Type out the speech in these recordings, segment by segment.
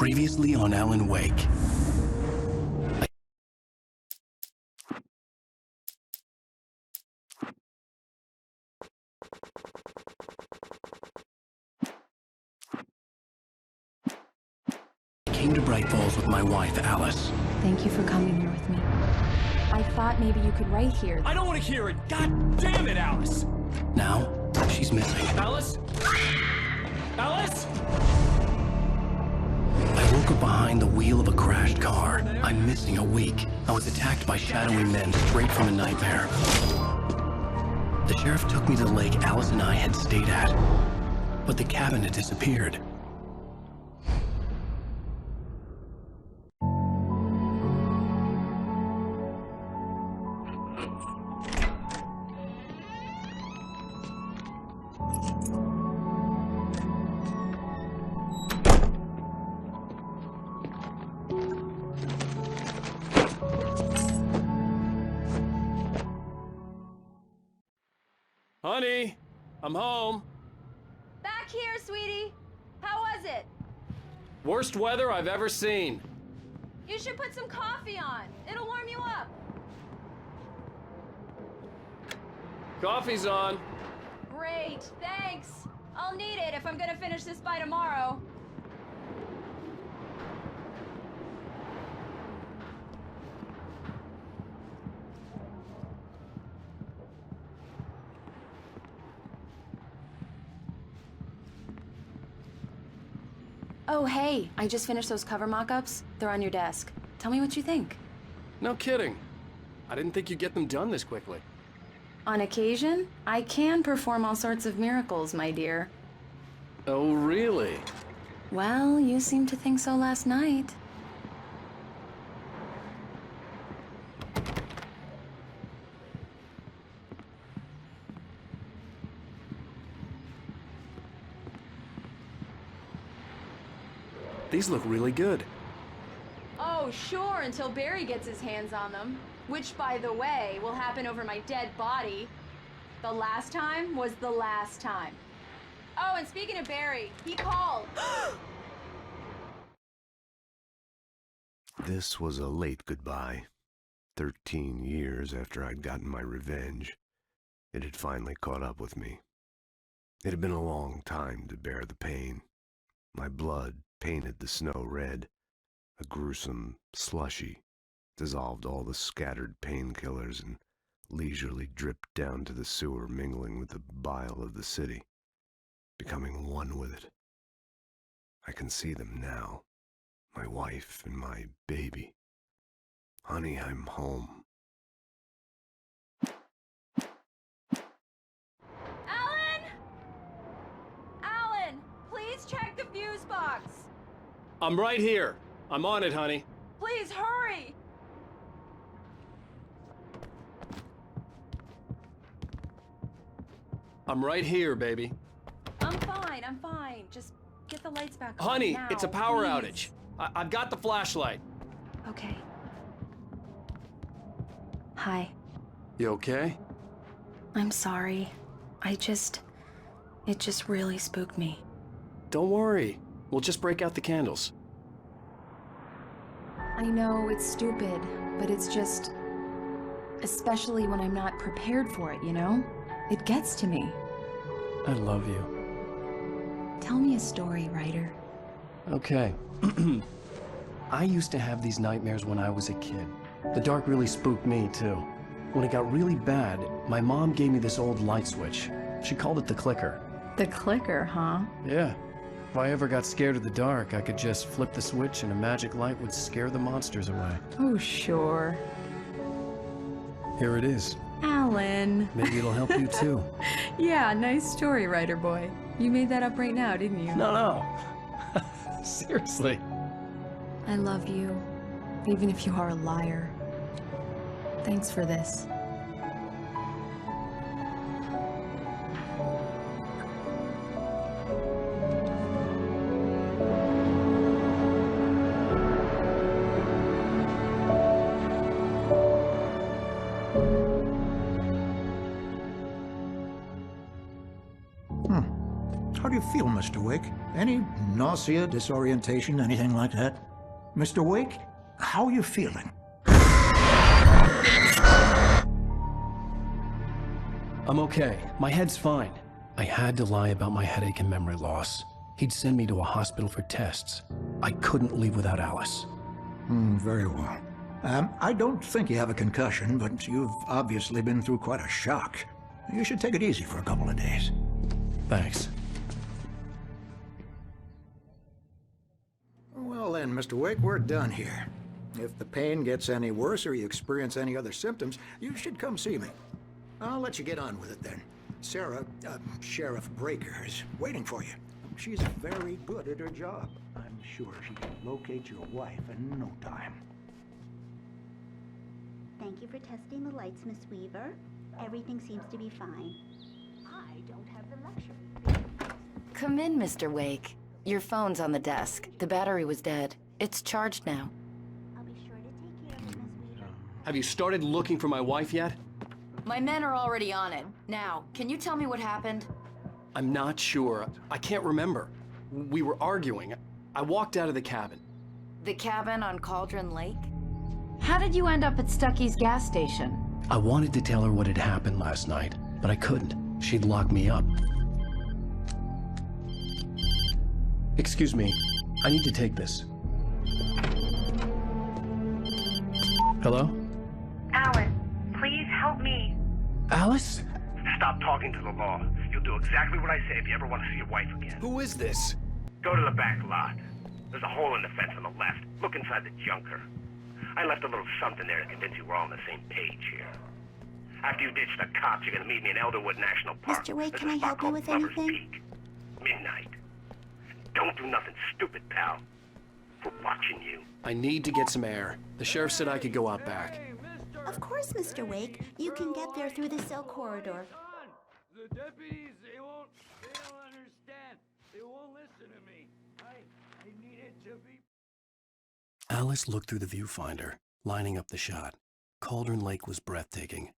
Previously on Alan Wake. I came to Bright Falls with my wife, Alice. Thank you for coming here with me. I thought maybe you could write here. I don't want to hear it! God damn it, Alice! Now, she's missing. Alice? Alice? I woke up behind the wheel of a crashed car. I'm missing a week. I was attacked by shadowy men straight from a nightmare. The sheriff took me to the lake Alice and I had stayed at, but the cabin had disappeared. Honey, I'm home. Back here, sweetie. How was it? Worst weather I've ever seen. You should put some coffee on. It'll warm you up. Coffee's on. Great, thanks. I'll need it if I'm gonna finish this by tomorrow. Oh, hey, I just finished those cover mock-ups. They're on your desk. Tell me what you think. No kidding. I didn't think you'd get them done this quickly. On occasion, I can perform all sorts of miracles, my dear. Oh, really? Well, you seemed to think so last night. These look really good. Oh, sure, until Barry gets his hands on them. Which, by the way, will happen over my dead body. The last time was the last time. Oh, and speaking of Barry, he called. This was a late goodbye. 13 years after I'd gotten my revenge, it had finally caught up with me. It had been a long time to bear the pain. My blood painted the snow red. A gruesome slushy dissolved all the scattered painkillers and leisurely dripped down to the sewer, mingling with the bile of the city, becoming one with it. I can see them now, my wife and my baby. Honey, I'm home. Alan! Alan, please check the fuse box. I'm right here. I'm on it, honey. Please hurry! I'm right here, baby. I'm fine. Just get the lights back on Honey, now, it's a power please. outage. I've got the flashlight. Okay. Hi. You okay? I'm sorry. It just really spooked me. Don't worry. We'll just break out the candles. I know it's stupid, but it's just... especially when I'm not prepared for it, you know? It gets to me. I love you. Tell me a story, writer. Okay. I used to have these nightmares when I was a kid. The dark really spooked me, too. When it got really bad, my mom gave me this old light switch. She called it the clicker. The clicker, huh? Yeah. If I ever got scared of the dark, I could just flip the switch and a magic light would scare the monsters away. Oh, sure. Here it is. Alan. Maybe it'll help you, too. Yeah, nice story, writer boy. You made that up right now, didn't you? No. Seriously. I love you, even if you are a liar. Thanks for this. How do you feel, Mr. Wake? Any nausea, disorientation, anything like that? Mr. Wake, how are you feeling? I'm okay. My head's fine. I had to lie about my headache and memory loss. He'd send me to a hospital for tests. I couldn't leave without Alice. Very well. I don't think you have a concussion, but you've obviously been through quite a shock. You should take it easy for a couple of days. Thanks. Well then, Mr. Wake, we're done here. If the pain gets any worse or you experience any other symptoms, you should come see me. I'll let you get on with it then. Sarah, Sheriff Breaker, is waiting for you. She's very good at her job. I'm sure she can locate your wife in no time. Thank you for testing the lights, Miss Weaver. Everything seems to be fine. I don't have the luxury. Come in, Mr. Wake. Your phone's on the desk. The battery was dead. It's charged now. I'll be sure to take care of it, Miss Weaver. Have you started looking for my wife yet? My men are already on it. Now, can you tell me what happened? I'm not sure. I can't remember. We were arguing. I walked out of the cabin. The cabin on Cauldron Lake? How did you end up at Stucky's gas station? I wanted to tell her what had happened last night, but I couldn't. She'd lock me up. Excuse me. I need to take this. Hello? Alice, please help me. Alice? Stop talking to the law. You'll do exactly what I say if you ever want to see your wife again. Who is this? Go to the back lot. There's a hole in the fence on the left. Look inside the junker. I left a little something there to convince you we're all on the same page here. After you ditch the cops, you're gonna meet me in Elderwood National Park. Mr. Wake, There's can a I spot help you called with Lover's anything? Peak. Midnight. Don't do nothing stupid, pal. We're watching you. I need to get some air. The sheriff said I could go out back. Of course, Mr. Wake. You can get there through the cell corridor. The deputies, they don't understand. They won't listen to me. I needed to be... Alice looked through the viewfinder, lining up the shot. Cauldron Lake was breathtaking.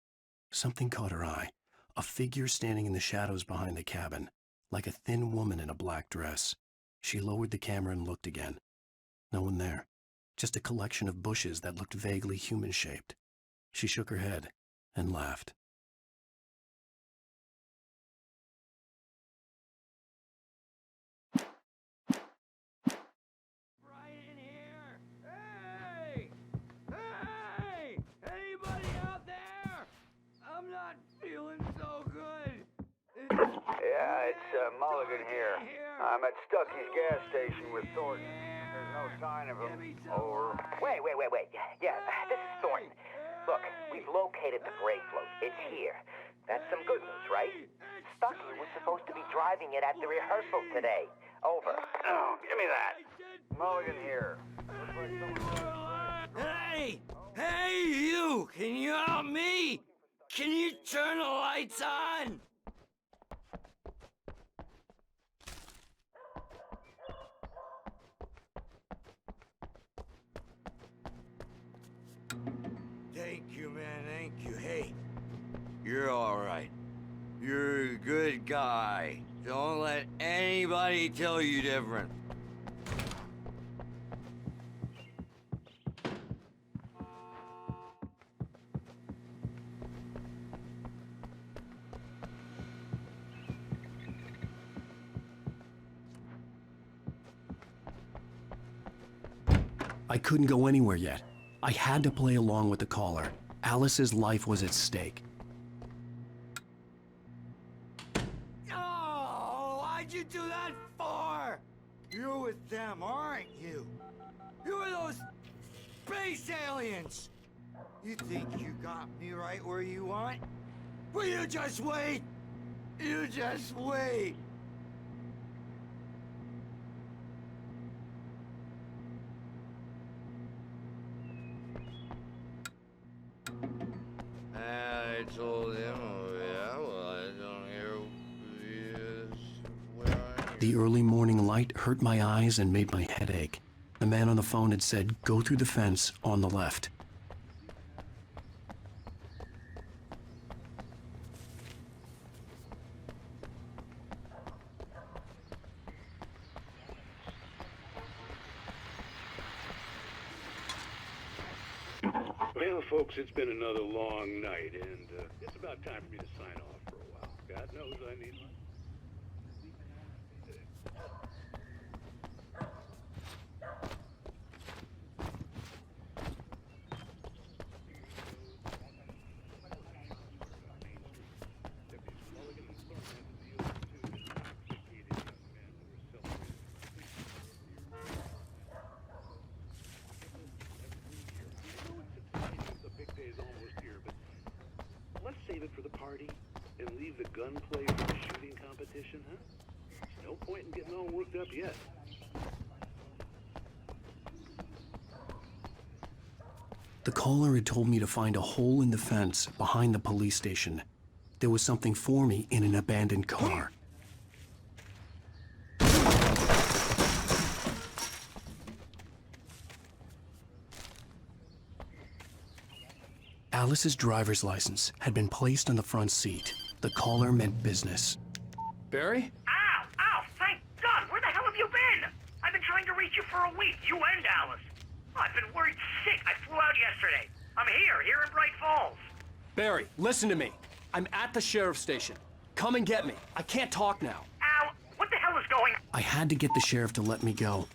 Something caught her eye. A figure standing in the shadows behind the cabin, like a thin woman in a black dress. She lowered the camera and looked again. No one there. Just a collection of bushes that looked vaguely human-shaped. She shook her head and laughed. Right in here! Hey! Hey! Anybody out there? I'm not feeling so good. Yeah, it's Mulligan here. I'm at Stucky's gas station with Thornton. There's no sign of him. Over. Wait. Yeah, this is Thornton. Look, we've located the gray float. It's here. That's some good news, right? Stucky was supposed to be driving it at the rehearsal today. Over. Oh, give me that. Mulligan here. Looks like Hey! Hey, you! Can you help me? Can you turn the lights on? Thank you, man, thank you. Hey, you're all right. You're a good guy. Don't let anybody tell you different. I couldn't go anywhere yet. I had to play along with the caller. Alice's life was at stake. Oh, why'd you do that for? You're with them, aren't you? You're those space aliens. You think you got me right where you want? Well, you just wait. You just wait. I told him, oh yeah, well, I don't hear where are you? The early morning light hurt my eyes and made my head ache. The man on the phone had said, "Go through the fence on the left." Well, folks, it's been another long night, and it's about time for me to sign off for a while. God knows I need one. Save it for the party and leave the gunplay for the shooting competition, huh? There's no point in getting all worked up yet. The caller had told me to find a hole in the fence behind the police station. There was something for me in an abandoned car. Alice's driver's license had been placed on the front seat. The caller meant business. Barry? Ow! Ow! Thank God! Where the hell have you been? I've been trying to reach you for a week, you and Alice. Oh, I've been worried sick. I flew out yesterday. I'm here in Bright Falls. Barry, listen to me. I'm at the sheriff's station. Come and get me. I can't talk now. Ow! What the hell is going on? I had to get the sheriff to let me go.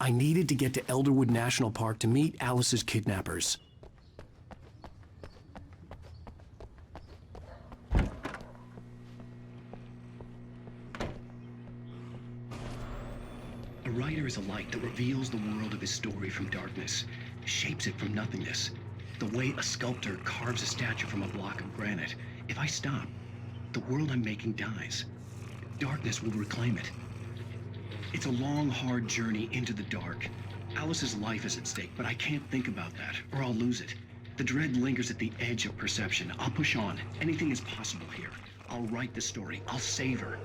I needed to get to Elderwood National Park to meet Alice's kidnappers. A writer is a light that reveals the world of his story from darkness, shapes it from nothingness. The way a sculptor carves a statue from a block of granite. If I stop, the world I'm making dies. Darkness will reclaim it. It's a long, hard journey into the dark. Alice's life is at stake, but I can't think about that, or I'll lose it. The dread lingers at the edge of perception. I'll push on. Anything is possible here. I'll write the story. I'll save her.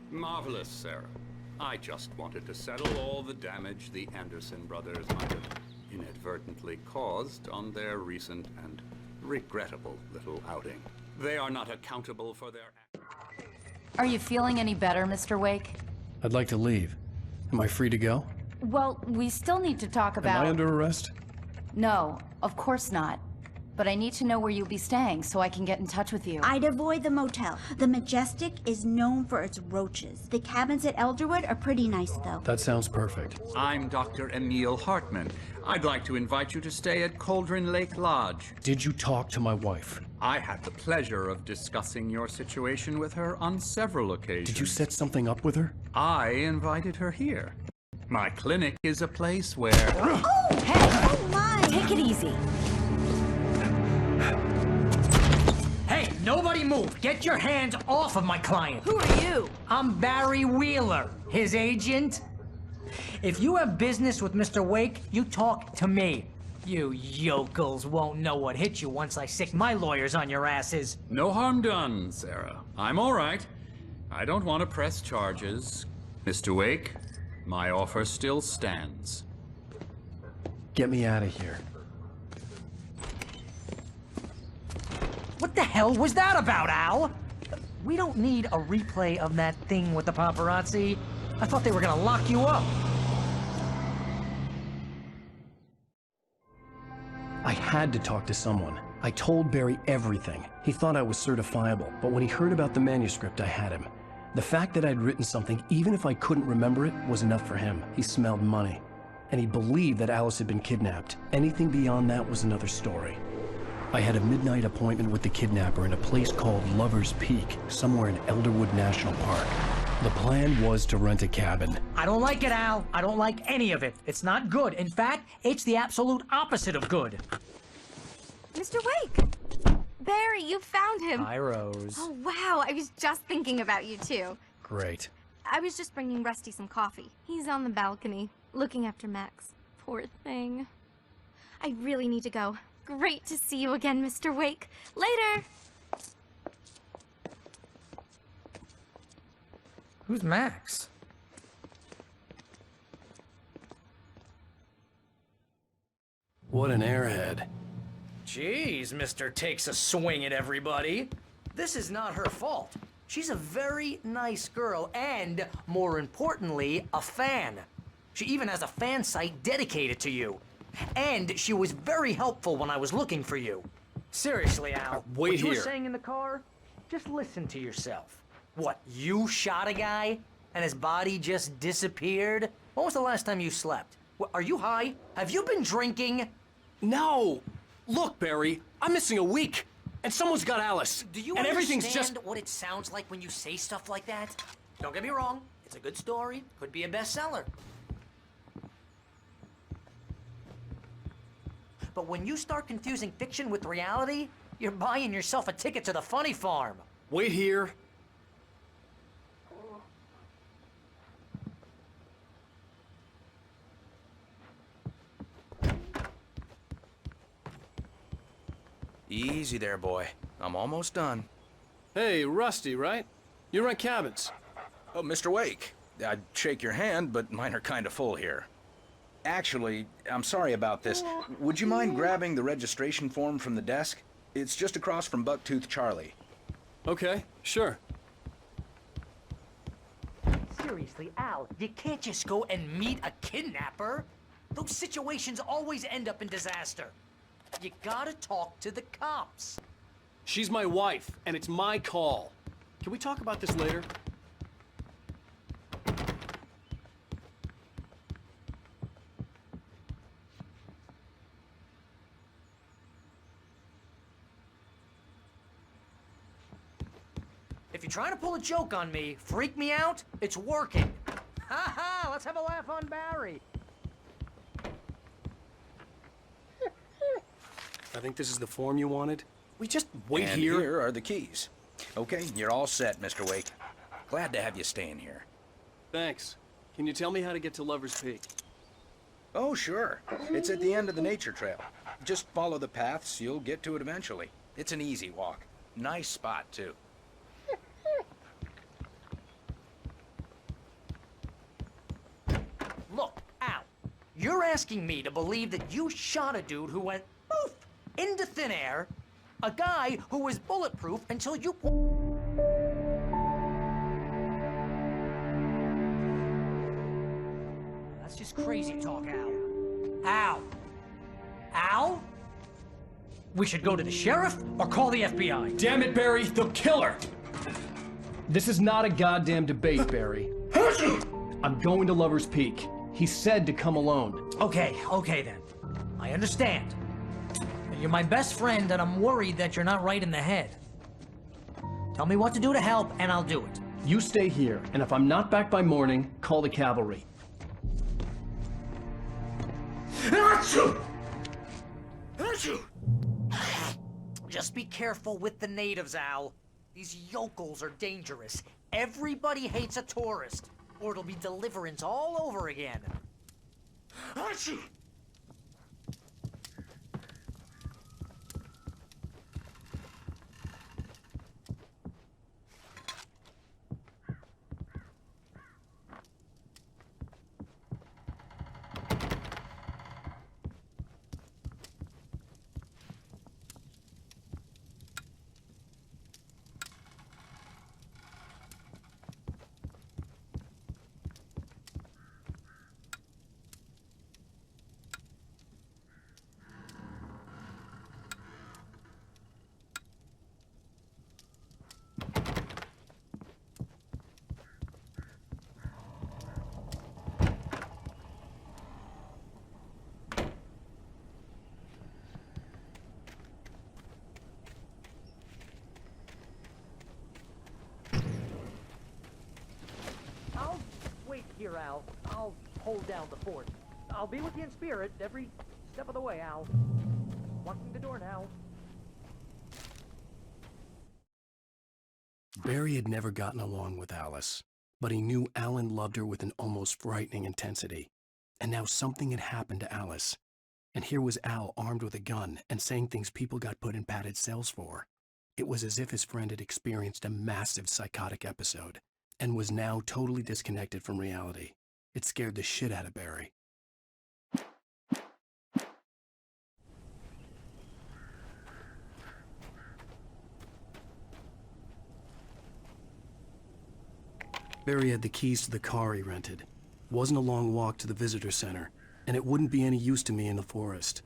Marvelous, Sarah. I just wanted to settle all the damage the Anderson brothers might have inadvertently caused on their recent and regrettable little outing. They are not accountable for their actions. Are you feeling any better, Mr. Wake? I'd like to leave. Am I free to go? Well, we still need to talk about... Am I under arrest? No, of course not. But I need to know where you'll be staying so I can get in touch with you. I'd avoid the motel. The Majestic is known for its roaches. The cabins at Elderwood are pretty nice, though. That sounds perfect. I'm Dr. Emil Hartman. I'd like to invite you to stay at Cauldron Lake Lodge. Did you talk to my wife? I had the pleasure of discussing your situation with her on several occasions. Did you set something up with her? I invited her here. My clinic is a place where... Oh! Hey! Oh, my! Take it easy. Hey, nobody move! Get your hands off of my client! Who are you? I'm Barry Wheeler, his agent. If you have business with Mr. Wake, you talk to me. You yokels won't know what hit you once I sick my lawyers on your asses. No harm done, Sarah. I'm all right. I don't want to press charges. Mr. Wake, my offer still stands. Get me out of here. What the hell was that about, Al? We don't need a replay of that thing with the paparazzi. I thought they were gonna lock you up. I had to talk to someone. I told Barry everything. He thought I was certifiable, but when he heard about the manuscript, I had him. The fact that I'd written something, even if I couldn't remember it, was enough for him. He smelled money. And he believed that Alice had been kidnapped. Anything beyond that was another story. I had a midnight appointment with the kidnapper in a place called Lover's Peak, somewhere in Elderwood National Park. The plan was to rent a cabin. I don't like it, Al. I don't like any of it. It's not good. In fact, it's the absolute opposite of good. Mr. Wake! Barry, you found him. Hi, Rose. Oh, wow. I was just thinking about you, too. Great. I was just bringing Rusty some coffee. He's on the balcony, looking after Max. Poor thing. I really need to go. Great to see you again, Mr. Wake. Later! Who's Max? What an airhead. Jeez, Mr. Takes a swing at everybody. This is not her fault. She's a very nice girl and, more importantly, a fan. She even has a fan site dedicated to you. And she was very helpful when I was looking for you. Seriously, Al, wait what you were here. saying in the car, just listen to yourself. What, you shot a guy and his body just disappeared? When was the last time you slept? What, are you high? Have you been drinking? No! Look, Barry, I'm missing a week, and someone's got Alice. Do you and understand everything's just... what it sounds like when you say stuff like that? Don't get me wrong, it's a good story, could be a bestseller. But when you start confusing fiction with reality, you're buying yourself a ticket to the funny farm. Wait here. Easy there, boy. I'm almost done. Hey, Rusty, right? You rent cabins. Oh, Mr. Wake. I'd shake your hand, but mine are kind of full here. Actually, I'm sorry about this. Would you mind grabbing the registration form from the desk? It's just across from Bucktooth Charlie. Okay, sure. Seriously, Al, you can't just go and meet a kidnapper. Those situations always end up in disaster. You gotta talk to the cops. She's my wife, and it's my call. Can we talk about this later? If you're trying to pull a joke on me, freak me out, it's working. Ha ha, let's have a laugh on Barry. I think this is the form you wanted. We just wait And here. here are the keys. Okay, you're all set, Mr. Wake. Glad to have you staying here. Thanks. Can you tell me how to get to Lover's Peak? Oh, sure. It's at the end of the nature trail. Just follow the paths, you'll get to it eventually. It's an easy walk. Nice spot, too. Look, Al, you're asking me to believe that you shot a dude who went poof into thin air, a guy who was bulletproof until you... That's just crazy talk, Al. Al? Al? We should go to the sheriff or call the FBI. Damn it, Barry, they'll kill her! This is not a goddamn debate, Barry. I'm going to Lover's Peak. He said to come alone. Okay then. I understand. You're my best friend, and I'm worried that you're not right in the head. Tell me what to do to help, and I'll do it. You stay here, and if I'm not back by morning, call the cavalry. Just be careful with the natives, Al. These yokels are dangerous. Everybody hates a tourist, or it'll be Deliverance all over again. I'll wait here, Al. I'll hold down the fort. I'll be with you in spirit every step of the way, Al. Locking the door now. Barry had never gotten along with Alice, but he knew Alan loved her with an almost frightening intensity. And now something had happened to Alice. And here was Al armed with a gun and saying things people got put in padded cells for. It was as if his friend had experienced a massive psychotic episode and was now totally disconnected from reality. It scared the shit out of Barry. Barry had the keys to the car he rented. Wasn't a long walk to the visitor center, and it wouldn't be any use to me in the forest.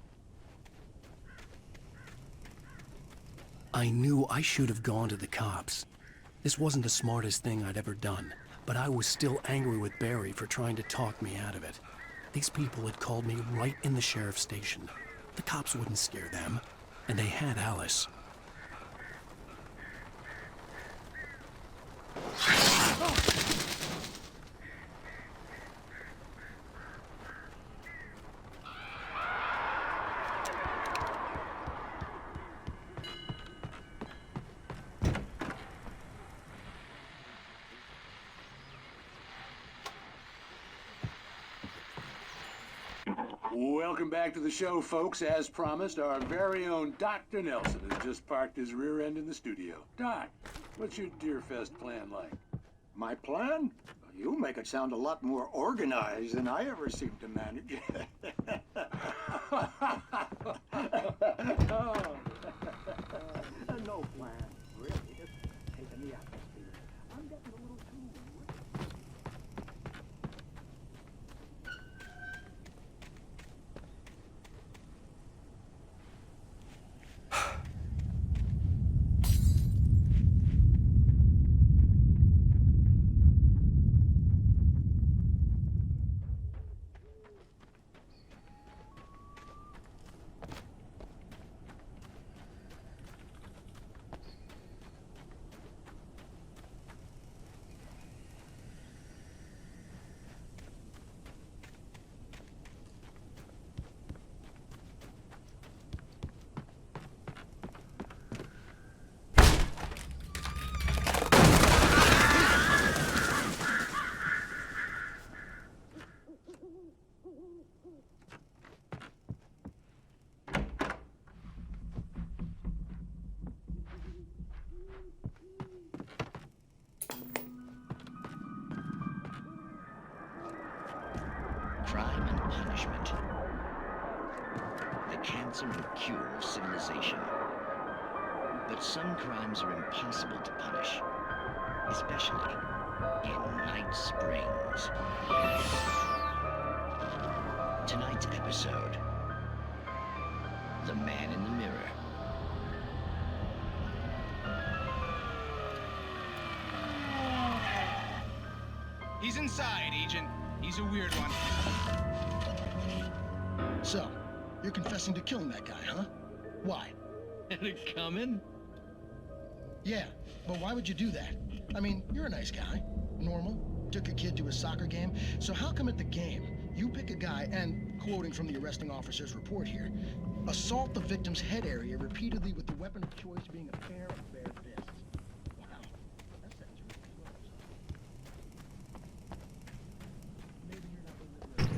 I knew I should have gone to the cops. This wasn't the smartest thing I'd ever done, but I was still angry with Barry for trying to talk me out of it. These people had called me right in the sheriff's station. The cops wouldn't scare them, and they had Alice. Welcome back to the show, folks. As promised, our very own Dr. Nelson has just parked his rear end in the studio. Doc, what's your Deerfest plan like? My plan? You make it sound a lot more organized than I ever seem to manage. No plan, really. Just taking the atmosphere. I'm getting a little too... Crime and punishment. The cancer and cure of civilization. But some crimes are impossible to punish, especially in Night Springs. Tonight's episode, The Man in the Mirror. He's inside, Agent. He's a weird one. So, you're confessing to killing that guy, huh? Why? Had it coming? Yeah, but why would you do that? I mean, you're a nice guy. Normal. Took your kid to a soccer game. So how come at the game, you pick a guy and, quoting from the arresting officer's report here, assault the victim's head area repeatedly with the weapon of choice being a pair of bare fists? Wow. That sounds really close. Maybe you're not the liberal.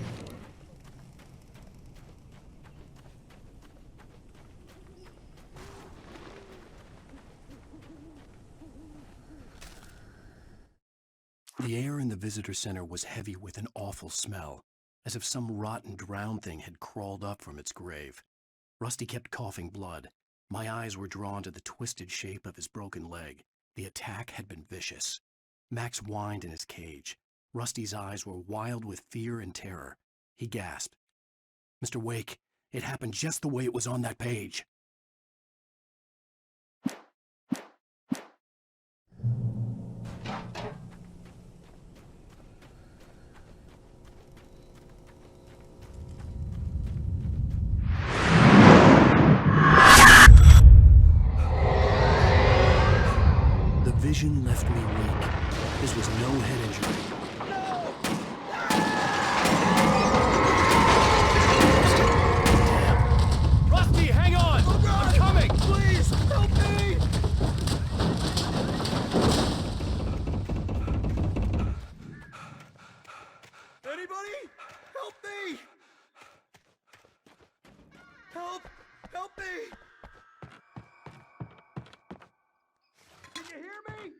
The air in the visitor center was heavy with an awful smell, as if some rotten drowned thing had crawled up from its grave. Rusty kept coughing blood. My eyes were drawn to the twisted shape of his broken leg. The attack had been vicious. Max whined in his cage. Rusty's eyes were wild with fear and terror. He gasped. "Mr. Wake, it happened just the way it was on that page." Vision left me weak. This was no head injury. Rusty, hang on! Oh God! I'm coming! Please, help me! Anybody? Help me! Help! Help me! Can you hear me?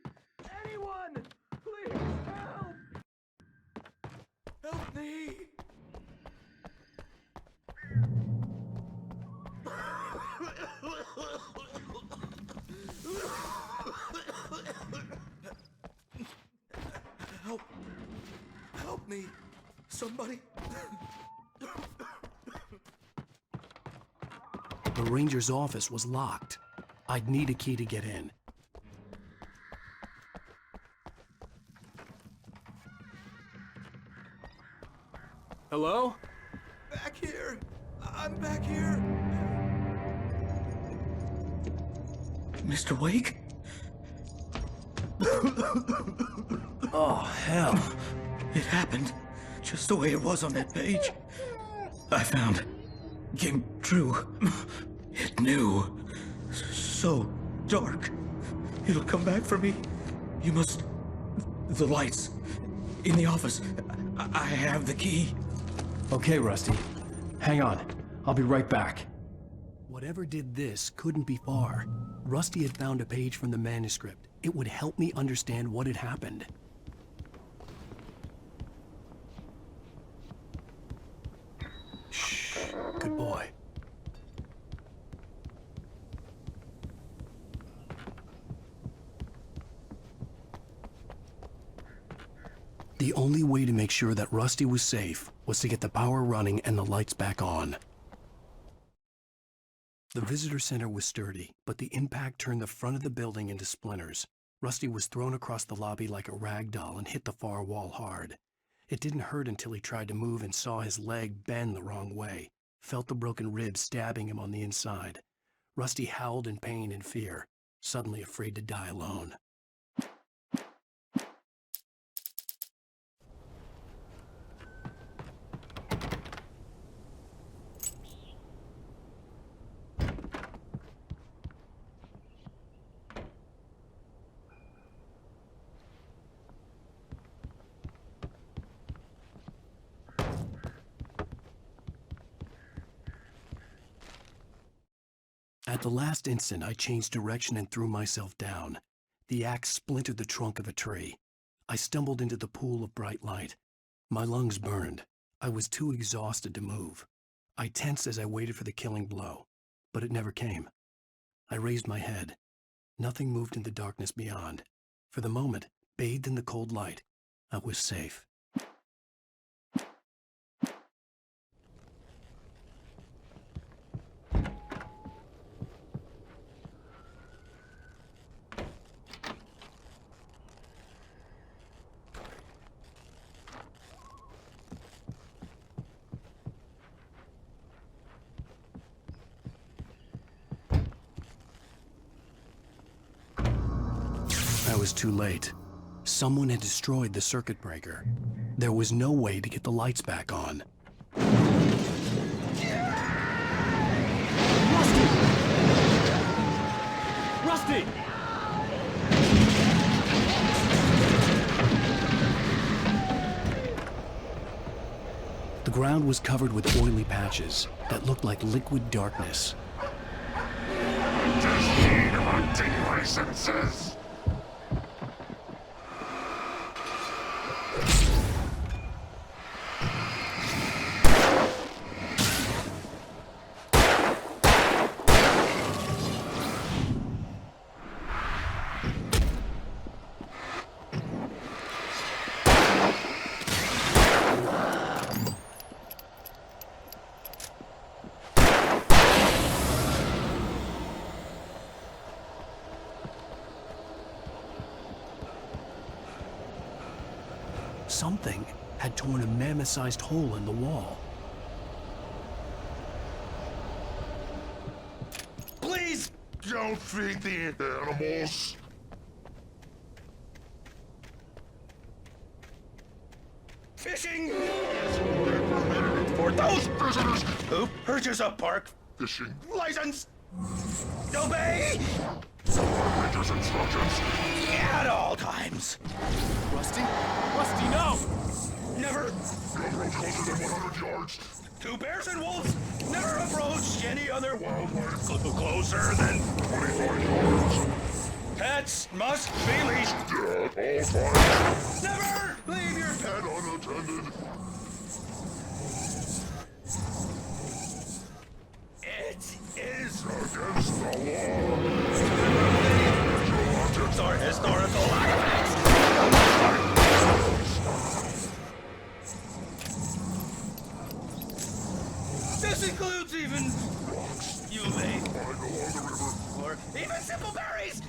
Anyone! Please help! Help me! Help! Help me! Somebody? The ranger's office was locked. I'd need a key to get in. Hello? Back here! I'm back here! Mr. Wake? Oh, hell. It happened just the way it was on that page. I found. Came true. It knew. So dark. It'll come back for me. You must... The lights. In the office. I have the key. Okay, Rusty. Hang on. I'll be right back. Whatever did this couldn't be far. Rusty had found a page from the manuscript. It would help me understand what had happened. Shh. Good boy. The only way to make sure that Rusty was safe was to get the power running and the lights back on. The visitor center was sturdy, but the impact turned the front of the building into splinters. Rusty was thrown across the lobby like a rag doll and hit the far wall hard. It didn't hurt until he tried to move and saw his leg bend the wrong way, felt the broken ribs stabbing him on the inside. Rusty howled in pain and fear, suddenly afraid to die alone. At the last instant, I changed direction and threw myself down. The axe splintered the trunk of a tree. I stumbled into the pool of bright light. My lungs burned. I was too exhausted to move. I tensed as I waited for the killing blow, but it never came. I raised my head. Nothing moved in the darkness beyond. For the moment, bathed in the cold light, I was safe. I was too late. Someone had destroyed the circuit breaker. There was no way to get the lights back on. Rusty! The ground was covered with oily patches that looked like liquid darkness. Hunting licenses. Something had torn a mammoth-sized hole in the wall. Please don't feed the animals. Fishing! For those visitors who purchase a park fishing license, obey Rangers' instructions at all times. Rusty? Rusty, no! Never. The road closer than 100 yards. Two bears and wolves never approach any other wildlife closer than 25 yards. Pets must be leashed. Yeah, all fine. Never leave your Pet unattended. It is against the law. Objects are historical artifacts. Even simple berries!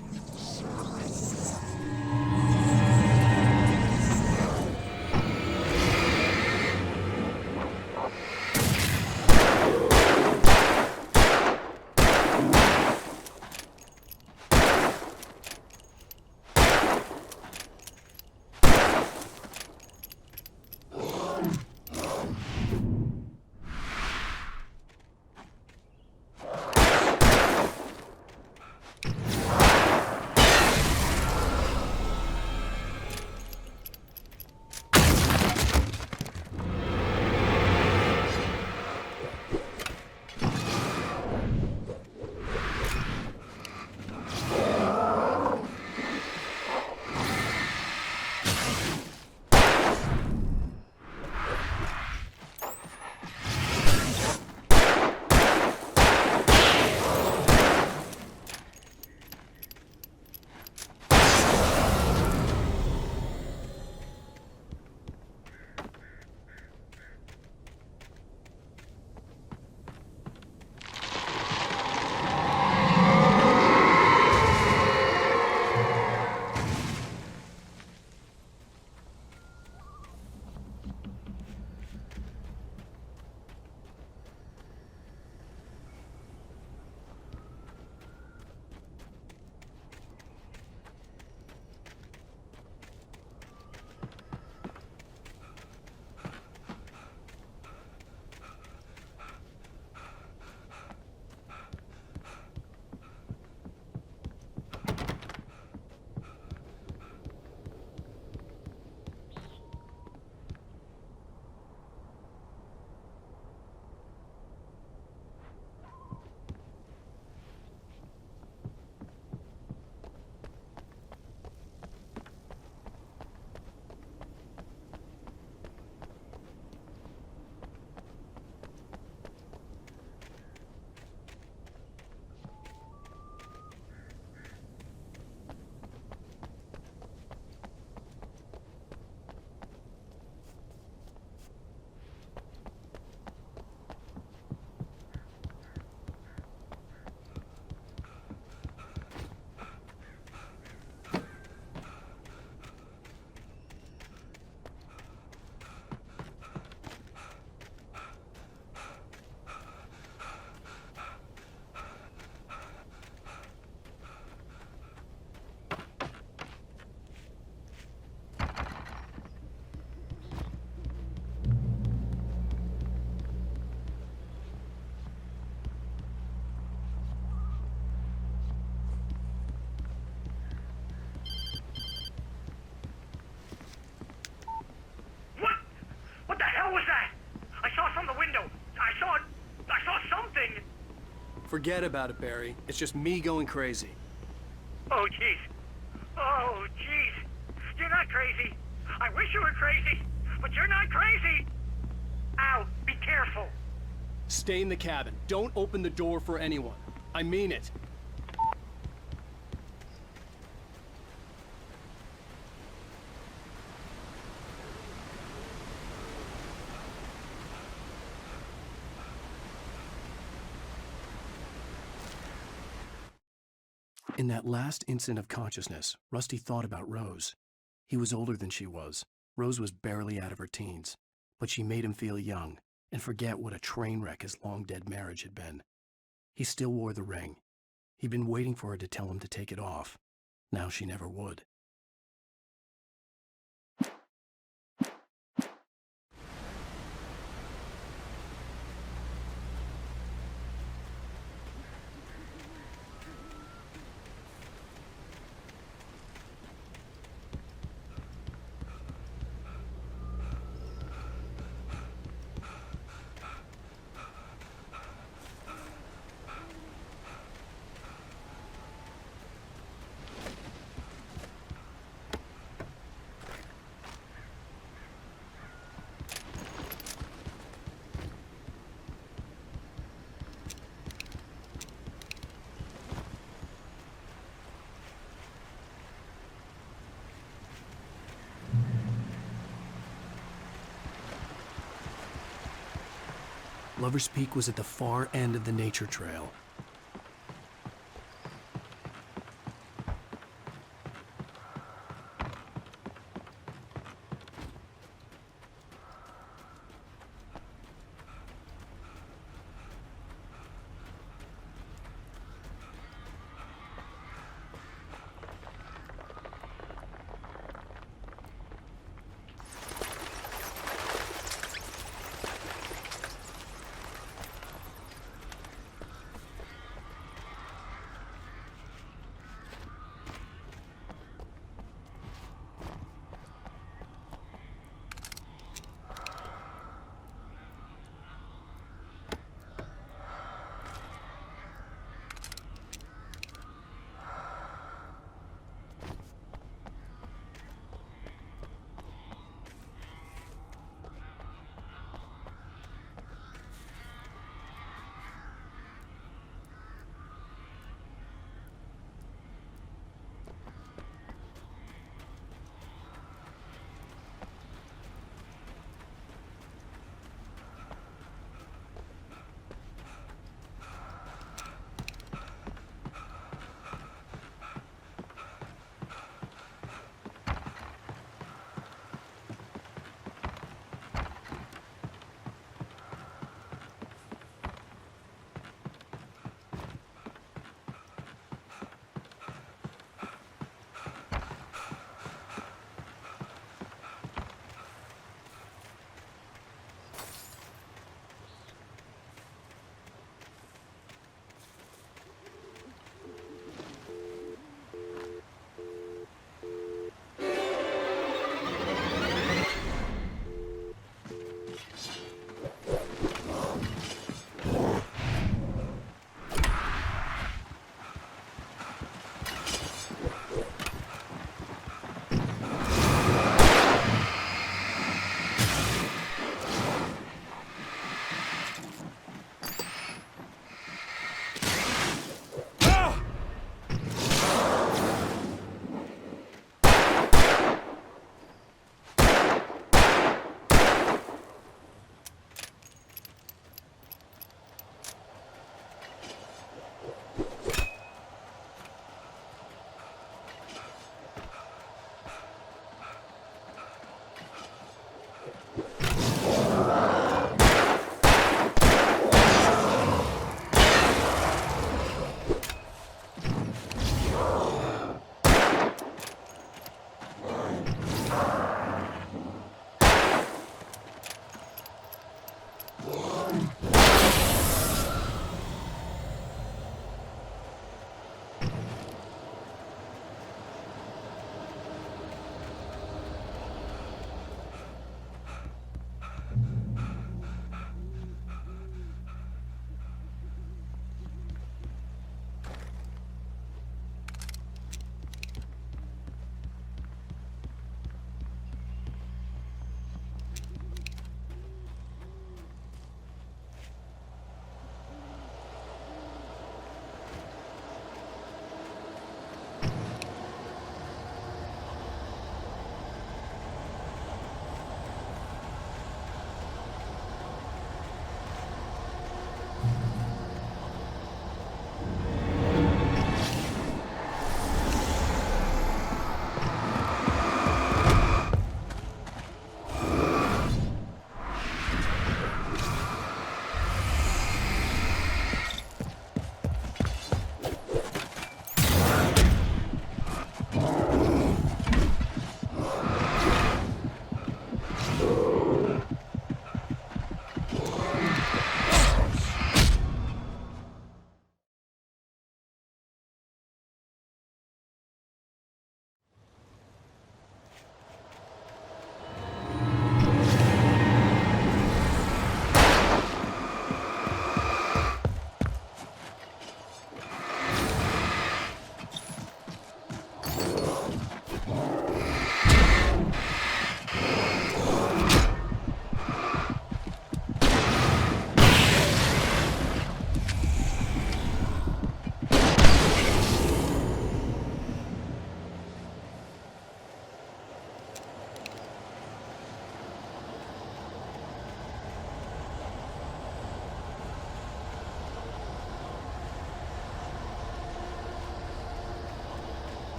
Forget about it, Barry. It's just me going crazy. Oh, jeez. Oh, jeez. You're not crazy. I wish you were crazy, but you're not crazy. Ow, be careful. Stay in the cabin. Don't open the door for anyone. I mean it. In that last instant of consciousness, Rusty thought about Rose. He was older than she was. Rose was barely out of her teens, but she made him feel young and forget what a train wreck his long-dead marriage had been. He still wore the ring. He'd been waiting for her to tell him to take it off. Now she never would. Lover's Peak was at the far end of the nature trail.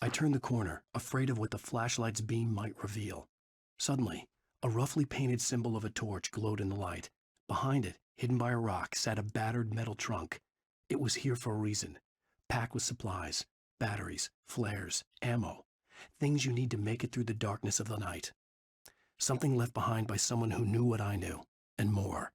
I turned the corner, afraid of what the flashlight's beam might reveal. Suddenly, a roughly painted symbol of a torch glowed in the light. Behind it, hidden by a rock, sat a battered metal trunk. It was here for a reason, packed with supplies, batteries, flares, ammo, things you need to make it through the darkness of the night. Something left behind by someone who knew what I knew, and more.